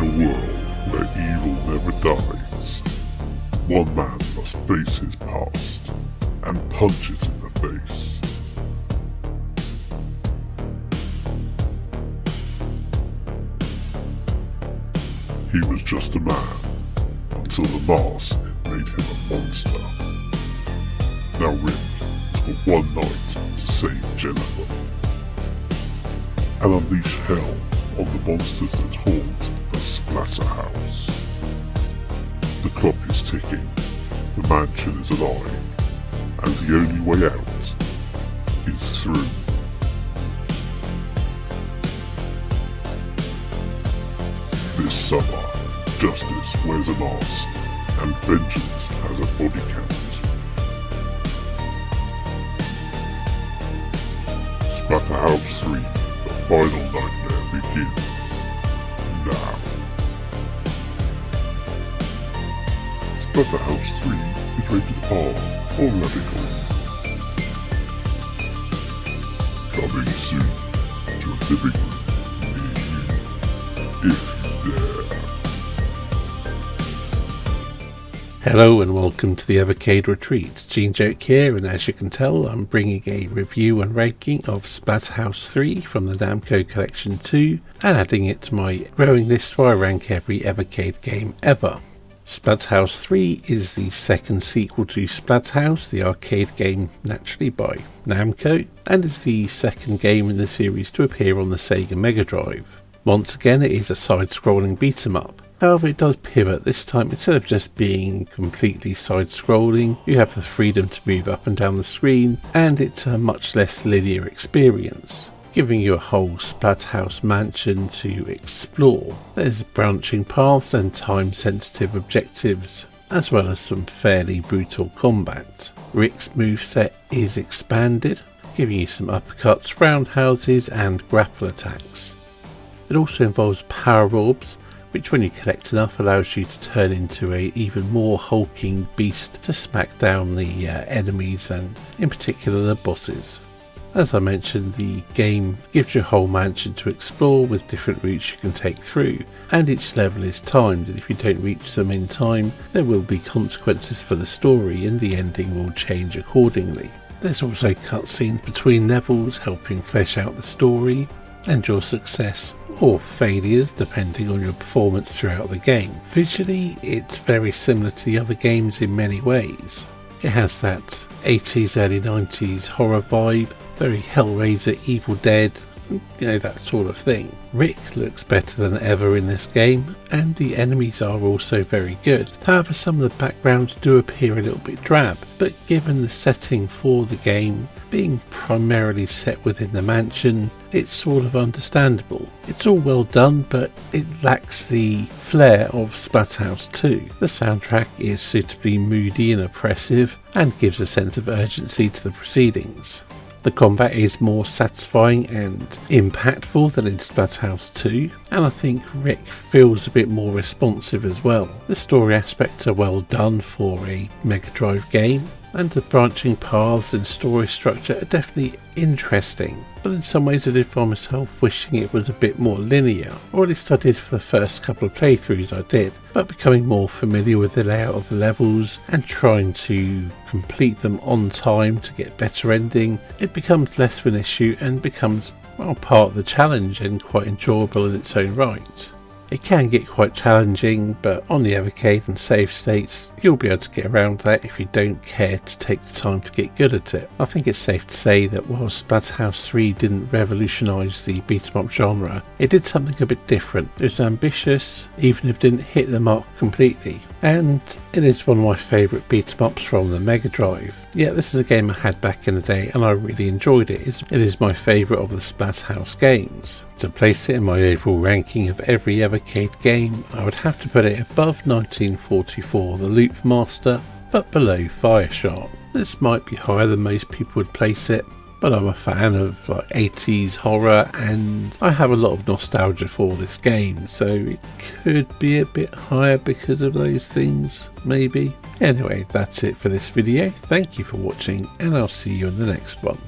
a world where evil never dies, one man must face his past and punch it in the face. He was just a man until the mask made him a monster. Now Rick has got one night to save Jennifer and unleash hell on the monsters that haunt the Splatterhouse. The clock is ticking, the mansion is alive, and the only way out is through. This summer, justice wears a mask and vengeance has a body count. Splatterhouse 3, the final nightmare begins now. Splatterhouse 3 is rated R or radical. Coming soon to a living room near you, if you dare. Hello and welcome to the Evercade Retreat. Gene Joke here, and as you can tell, I'm bringing a review and ranking of Splatterhouse 3 from the Namco Collection 2 and adding it to my growing list where I rank every Evercade game ever. Splatterhouse 3 is the second sequel to Splatterhouse, the arcade game naturally by Namco, and is the second game in the series to appear on the Sega Mega Drive. Once again, it is a side-scrolling beat-em-up. However, it does pivot this time. Instead of just being completely side-scrolling, you have the freedom to move up and down the screen, and it's a much less linear experience, giving you a whole Splatterhouse mansion to explore. There's branching paths and time-sensitive objectives, as well as some fairly brutal combat. Rick's moveset is expanded, giving you some uppercuts, roundhouses and grapple attacks. It also involves power orbs, which when you collect enough allows you to turn into a even more hulking beast to smack down the enemies and in particular the bosses. As I mentioned, the game gives you a whole mansion to explore with different routes you can take through, and each level is timed, and if you don't reach them in time there will be consequences for the story and the ending will change accordingly. There's also cutscenes between levels helping flesh out the story and your success or failures depending on your performance throughout the game. Visually, it's very similar to the other games in many ways. It has that 80s, early 90s horror vibe, very Hellraiser, Evil Dead, that sort of thing. Rick looks better than ever in this game, and the enemies are also very good. However, some of the backgrounds do appear a little bit drab, but given the setting for the game, being primarily set within the mansion, it's sort of understandable. It's all well done, but it lacks the flair of Splatterhouse 2. The soundtrack is suitably moody and oppressive, and gives a sense of urgency to the proceedings. The combat is more satisfying and impactful than in Splatterhouse 2, and I think Rick feels a bit more responsive as well. The story aspects are well done for a Mega Drive game, and the branching paths and story structure are definitely interesting, but in some ways I did find myself wishing it was a bit more linear, or at least I did for the first couple of playthroughs I did, but becoming more familiar with the layout of the levels and trying to complete them on time to get better ending, it becomes less of an issue and becomes part of the challenge and quite enjoyable in its own right. It can get quite challenging, but on the Evercade and save states, you'll be able to get around that if you don't care to take the time to get good at it. I think it's safe to say that while Splatterhouse 3 didn't revolutionise the beat-em-up genre, it did something a bit different. It was ambitious, even if it didn't hit the mark completely, and it is one of my favourite beat-em-ups from the Mega Drive. Yeah, this is a game I had back in the day and I really enjoyed it. It is my favourite of the Splatterhouse games. To place it in my overall ranking of every Evercade game, I would have to put it above 1944 The Loop Master, but below Fireshark. This might be higher than most people would place it, but I'm a fan of 80s horror and I have a lot of nostalgia for this game, so it could be a bit higher because of those things, maybe. Anyway, that's it for this video. Thank you for watching and I'll see you in the next one.